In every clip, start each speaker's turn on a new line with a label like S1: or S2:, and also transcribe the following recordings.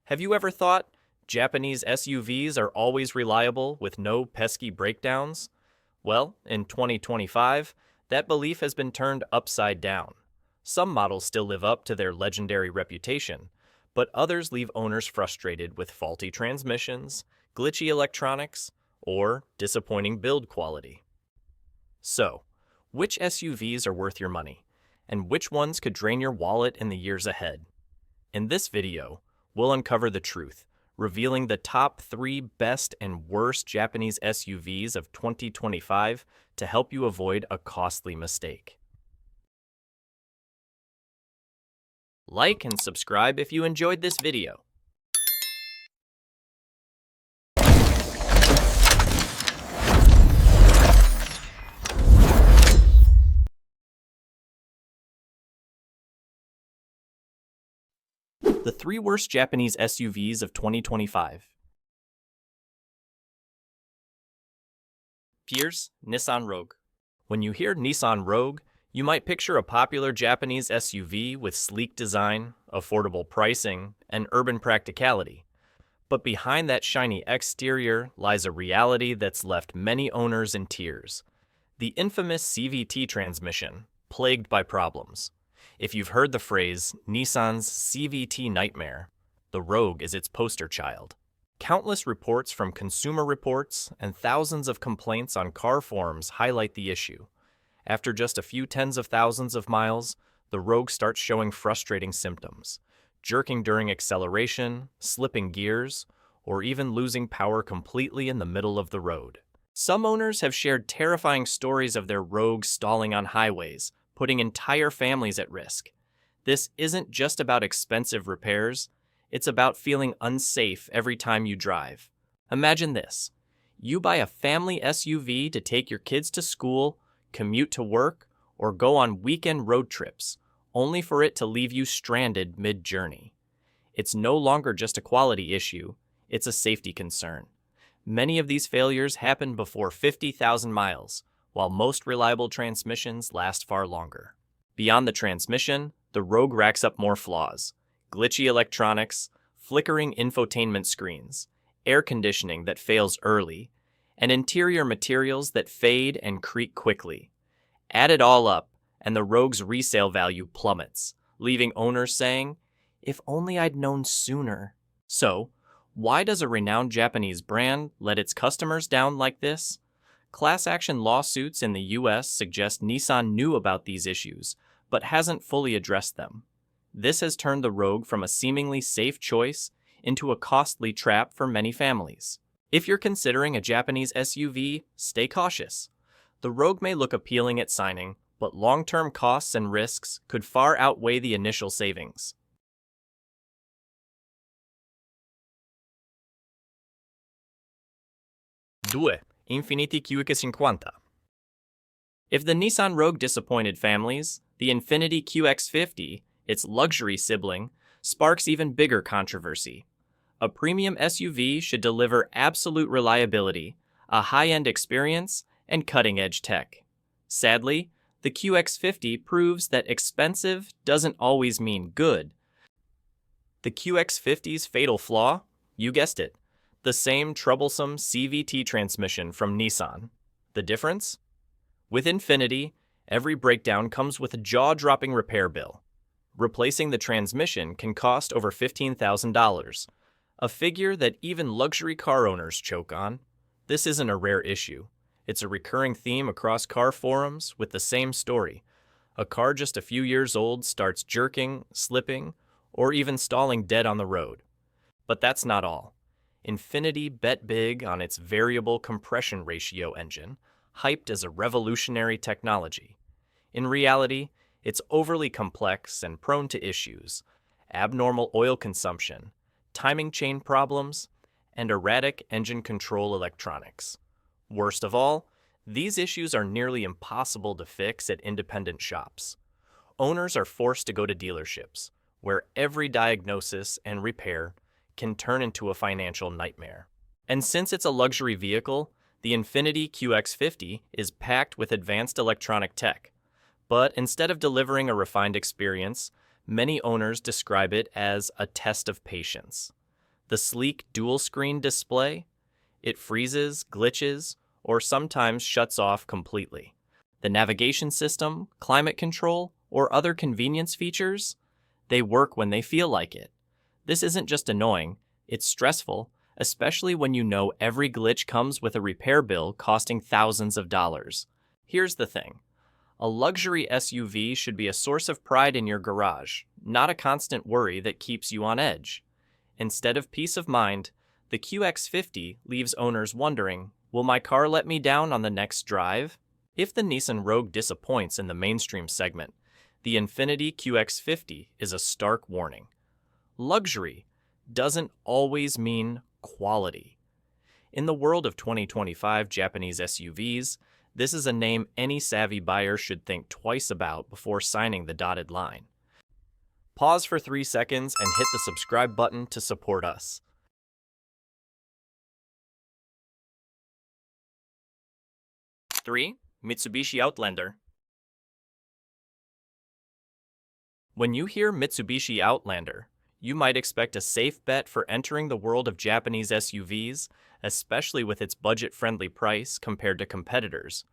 S1: Have you ever thought Japanese SUVs are always reliable with no pesky breakdowns? Well, in 2025, that belief has been turned upside down. Some models still live up to their legendary reputation, but others leave owners frustrated with faulty transmissions, glitchy electronics, or disappointing build quality. So, which SUVs are worth your money, and which ones could drain your wallet in the years ahead? In this video, we'll uncover the truth, revealing the top 3 best and worst Japanese SUVs of 2025 to help you avoid a costly mistake. Like and subscribe if you enjoyed this video. The 3 worst Japanese SUVs of 2025. Here's Nissan Rogue. When you hear Nissan Rogue, you might picture a popular Japanese SUV with sleek design, affordable pricing, and urban practicality. But behind that shiny exterior lies a reality that's left many owners in tears. The infamous CVT transmission, plagued by problems. If you've heard the phrase Nissan's CVT nightmare, the Rogue is its poster child. Countless reports from Consumer Reports and thousands of complaints on car forums highlight the issue. After just a few tens of thousands of miles, the Rogue starts showing frustrating symptoms, jerking during acceleration, slipping gears, or even losing power completely in the middle of the road. Some owners have shared terrifying stories of their Rogue stalling on highways, putting entire families at risk. This isn't just about expensive repairs, it's about feeling unsafe every time you drive. Imagine this. You buy a family SUV to take your kids to school, commute to work, or go on weekend road trips, only for it to leave you stranded mid-journey. It's no longer just a quality issue, it's a safety concern. Many of these failures happen before 50,000 miles, while most reliable transmissions last far longer. Beyond the transmission, the Rogue racks up more flaws. Glitchy electronics, flickering infotainment screens, air conditioning that fails early, and interior materials that fade and creak quickly. Add it all up, and the Rogue's resale value plummets, leaving owners saying, "If only I'd known sooner." So, why does a renowned Japanese brand let its customers down like this? Class action lawsuits in the US suggest Nissan knew about these issues, but hasn't fully addressed them. This has turned the Rogue from a seemingly safe choice into a costly trap for many families. If you're considering a Japanese SUV, stay cautious. The Rogue may look appealing at signing, but long-term costs and risks could far outweigh the initial savings. 2. Infiniti QX50. If the Nissan Rogue disappointed families, the Infiniti QX50, its luxury sibling, sparks even bigger controversy. A premium SUV should deliver absolute reliability, a high-end experience, and cutting-edge tech. Sadly, the QX50 proves that expensive doesn't always mean good. The QX50's fatal flaw? You guessed it. The same troublesome CVT transmission from Nissan. The difference? With Infiniti, every breakdown comes with a jaw-dropping repair bill. Replacing the transmission can cost over $15,000, a figure that even luxury car owners choke on. This isn't a rare issue. It's a recurring theme across car forums with the same story. A car just a few years old starts jerking, slipping, or even stalling dead on the road. But that's not all. Infiniti bet big on its variable compression ratio engine, hyped as a revolutionary technology. In reality, it's overly complex and prone to issues: abnormal oil consumption, timing chain problems, and erratic engine control electronics. Worst of all, these issues are nearly impossible to fix at independent shops. Owners are forced to go to dealerships, where every diagnosis and repair can turn into a financial nightmare. And since it's a luxury vehicle, the Infiniti QX50 is packed with advanced electronic tech. But instead of delivering a refined experience, many owners describe it as a test of patience. The sleek dual-screen display, it freezes, glitches, or sometimes shuts off completely. The navigation system, climate control, or other convenience features, they work when they feel like it. This isn't just annoying, it's stressful, especially when you know every glitch comes with a repair bill costing thousands of dollars. Here's the thing. A luxury SUV should be a source of pride in your garage, not a constant worry that keeps you on edge. Instead of peace of mind, the QX50 leaves owners wondering, will my car let me down on the next drive? If the Nissan Rogue disappoints in the mainstream segment, the Infiniti QX50 is a stark warning. Luxury doesn't always mean quality. In the world of 2025 Japanese SUVs, this is a name any savvy buyer should think twice about before signing the dotted line. Pause for 3 seconds and hit the subscribe button to support us. 3. Mitsubishi Outlander. When you hear Mitsubishi Outlander, you might expect a safe bet for entering the world of Japanese SUVs, especially with its budget-friendly price compared to competitors.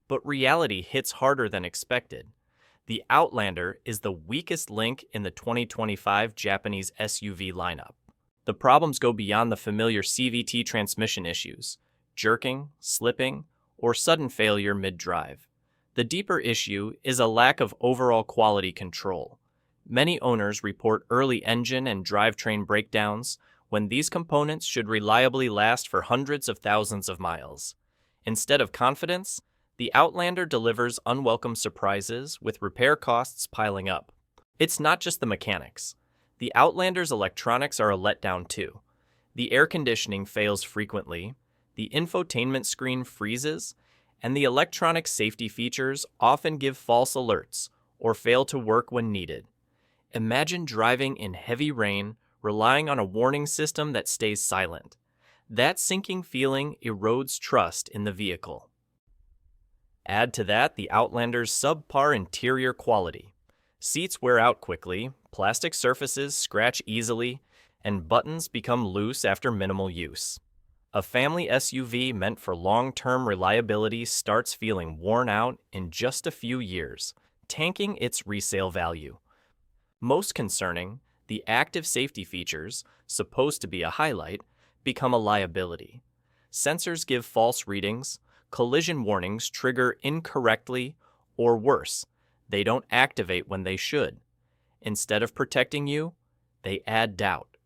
S1: But reality hits harder than expected. The Outlander is the weakest link in the 2025 Japanese SUV lineup. The problems go beyond the familiar CVT transmission issues, jerking, slipping, or sudden failure mid-drive. The deeper issue is a lack of overall quality control. Many owners report early engine and drivetrain breakdowns when these components should reliably last for hundreds of thousands of miles. Instead of confidence, the Outlander delivers unwelcome surprises with repair costs piling up. It's not just the mechanics. The Outlander's electronics are a letdown too. The air conditioning fails frequently, the infotainment screen freezes, and the electronic safety features often give false alerts or fail to work when needed. Imagine driving in heavy rain, relying on a warning system that stays silent. That sinking feeling erodes trust in the vehicle. Add to that the Outlander's subpar interior quality. Seats wear out quickly, plastic surfaces scratch easily, and buttons become loose after minimal use. A family SUV meant for long-term reliability starts feeling worn out in just a few years, tanking its resale value. Most concerning, the active safety features, supposed to be a highlight, become a liability. Sensors give false readings, collision warnings trigger incorrectly, or worse, they don't activate when they should. Instead of protecting you, they add doubt.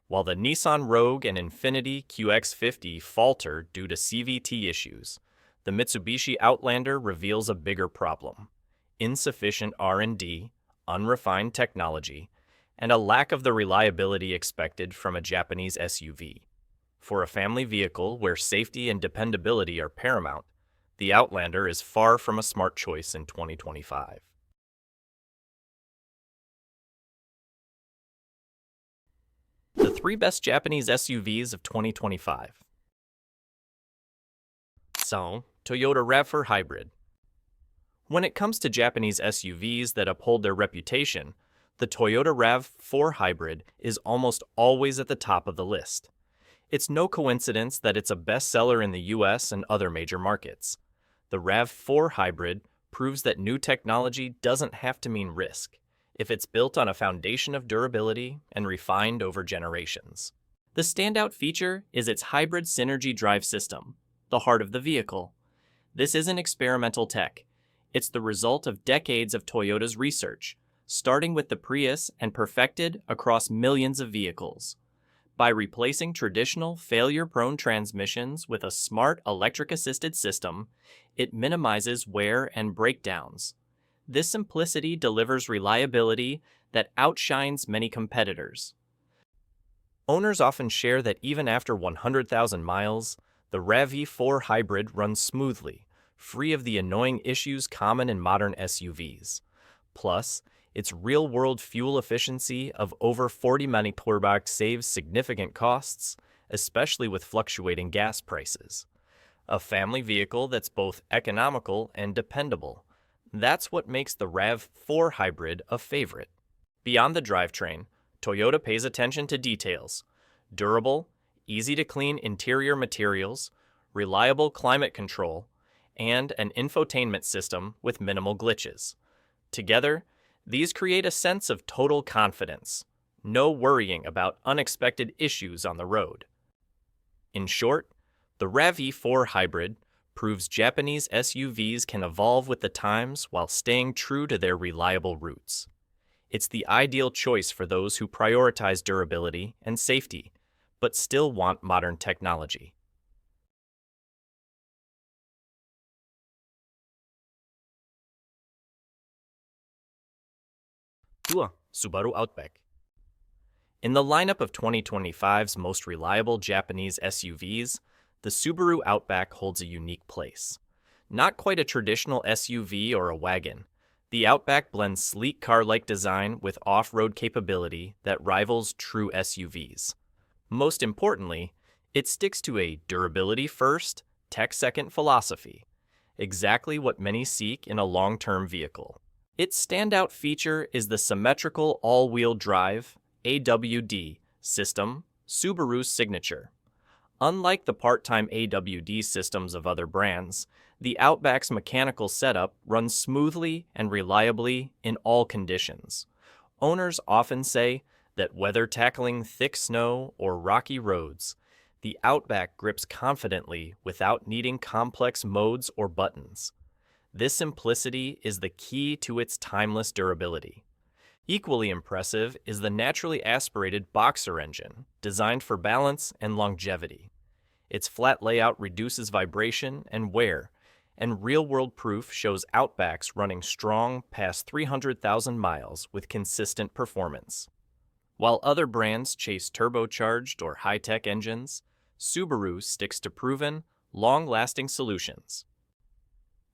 S1: While the Nissan Rogue and Infiniti QX50 falter due to CVT issues, the Mitsubishi Outlander reveals a bigger problem: insufficient R&D, unrefined technology, and a lack of the reliability expected from a Japanese SUV. For a family vehicle where safety and dependability are paramount, the Outlander is far from a smart choice in 2025. The 3 best Japanese SUVs of 2025. So, Toyota RAV4 Hybrid. When it comes to Japanese SUVs that uphold their reputation, the Toyota RAV4 Hybrid is almost always at the top of the list. It's no coincidence that it's a bestseller in the US and other major markets. The RAV4 Hybrid proves that new technology doesn't have to mean risk, if it's built on a foundation of durability and refined over generations. The standout feature is its hybrid synergy drive system, the heart of the vehicle. This isn't experimental tech. It's the result of decades of Toyota's research, starting with the Prius and perfected across millions of vehicles. By replacing traditional failure-prone transmissions with a smart electric-assisted system, it minimizes wear and breakdowns. This simplicity delivers reliability that outshines many competitors. Owners often share that even after 100,000 miles, the RAV4 Hybrid runs smoothly, free of the annoying issues common in modern SUVs. Plus, its real-world fuel efficiency of over 40 mpb saves significant costs, especially with fluctuating gas prices. A family vehicle that's both economical and dependable. That's what makes the RAV4 Hybrid a favorite. Beyond the drivetrain, Toyota pays attention to details: durable, easy-to-clean interior materials, reliable climate control, and an infotainment system with minimal glitches. Together, these create a sense of total confidence, no worrying about unexpected issues on the road. In short, the RAV4 Hybrid proves Japanese SUVs can evolve with the times while staying true to their reliable roots. It's the ideal choice for those who prioritize durability and safety, but still want modern technology. 2. Subaru Outback. In the lineup of 2025's most reliable Japanese SUVs, the Subaru Outback holds a unique place. Not quite a traditional SUV or a wagon, the Outback blends sleek car-like design with off-road capability that rivals true SUVs. Most importantly, it sticks to a durability-first, tech-second philosophy, exactly what many seek in a long-term vehicle. Its standout feature is the symmetrical all-wheel drive AWD system, Subaru's signature. Unlike the part-time AWD systems of other brands, the Outback's mechanical setup runs smoothly and reliably in all conditions. Owners often say that whether tackling thick snow or rocky roads, the Outback grips confidently without needing complex modes or buttons. This simplicity is the key to its timeless durability. Equally impressive is the naturally aspirated boxer engine, designed for balance and longevity. Its flat layout reduces vibration and wear, and real-world proof shows Outbacks running strong past 300,000 miles with consistent performance. While other brands chase turbocharged or high-tech engines, Subaru sticks to proven, long-lasting solutions.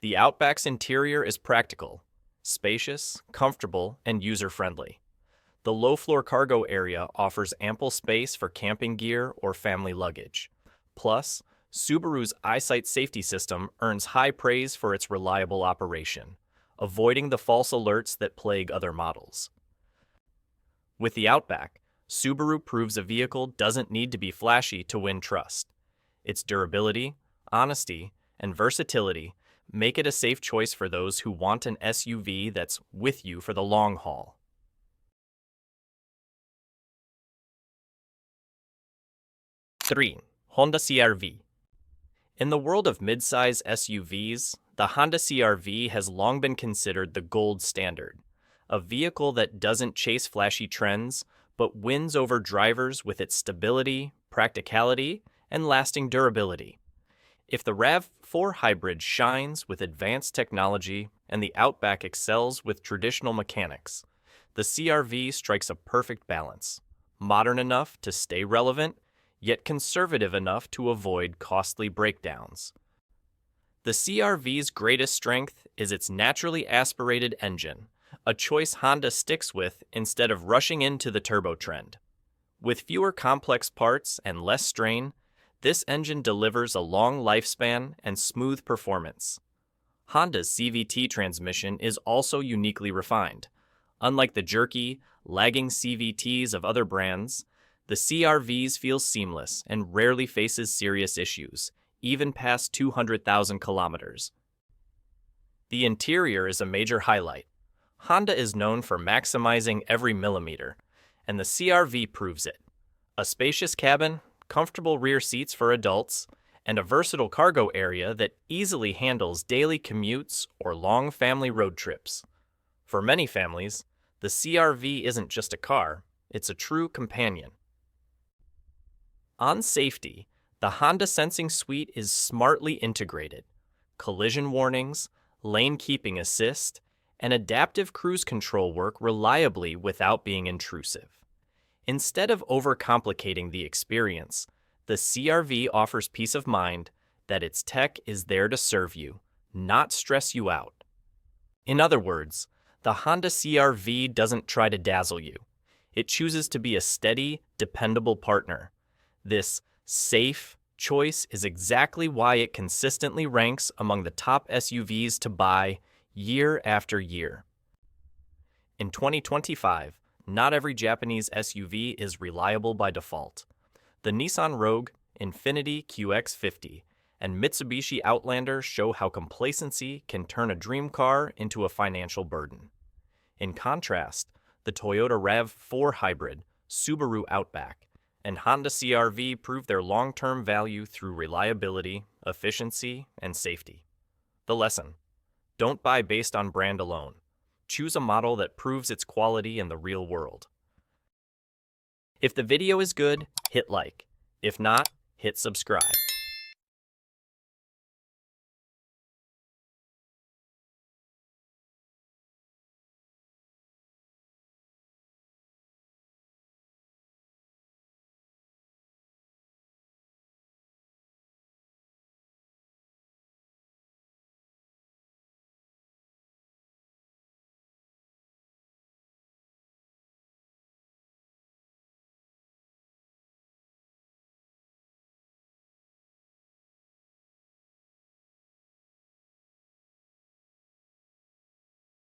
S1: The Outback's interior is practical, spacious, comfortable, and user-friendly. The low-floor cargo area offers ample space for camping gear or family luggage. Plus, Subaru's EyeSight safety system earns high praise for its reliable operation, avoiding the false alerts that plague other models. With the Outback, Subaru proves a vehicle doesn't need to be flashy to win trust. Its durability, honesty, and versatility make it a safe choice for those who want an SUV that's with you for the long haul. 3. Honda CR-V. In the world of midsize SUVs, the Honda CR-V has long been considered the gold standard, a vehicle that doesn't chase flashy trends, but wins over drivers with its stability, practicality, and lasting durability. If the RAV4 Hybrid shines with advanced technology and the Outback excels with traditional mechanics, the CR-V strikes a perfect balance, modern enough to stay relevant, yet conservative enough to avoid costly breakdowns. The CR-V's greatest strength is its naturally aspirated engine, a choice Honda sticks with instead of rushing into the turbo trend. With fewer complex parts and less strain, this engine delivers a long lifespan and smooth performance. Honda's CVT transmission is also uniquely refined. Unlike the jerky, lagging CVTs of other brands, the CR-V's feel seamless and rarely faces serious issues, even past 200,000 kilometers. The interior is a major highlight. Honda is known for maximizing every millimeter, and the CR-V proves it. A spacious cabin, comfortable rear seats for adults, and a versatile cargo area that easily handles daily commutes or long family road trips. For many families, the CR-V isn't just a car, it's a true companion. On safety, the Honda Sensing Suite is smartly integrated. Collision warnings, lane keeping assist, and adaptive cruise control work reliably without being intrusive. Instead of overcomplicating the experience, the CR-V offers peace of mind that its tech is there to serve you, not stress you out. In other words, the Honda CR-V doesn't try to dazzle you. It chooses to be a steady, dependable partner. This safe choice is exactly why it consistently ranks among the top SUVs to buy year after year. In 2025, not every Japanese SUV is reliable by default. The Nissan Rogue, Infiniti QX50, and Mitsubishi Outlander show how complacency can turn a dream car into a financial burden. In contrast, the Toyota RAV4 Hybrid, Subaru Outback, and Honda CR-V prove their long-term value through reliability, efficiency, and safety. The lesson: don't buy based on brand alone. Choose a model that proves its quality in the real world. If the video is good, hit like. If not, hit subscribe.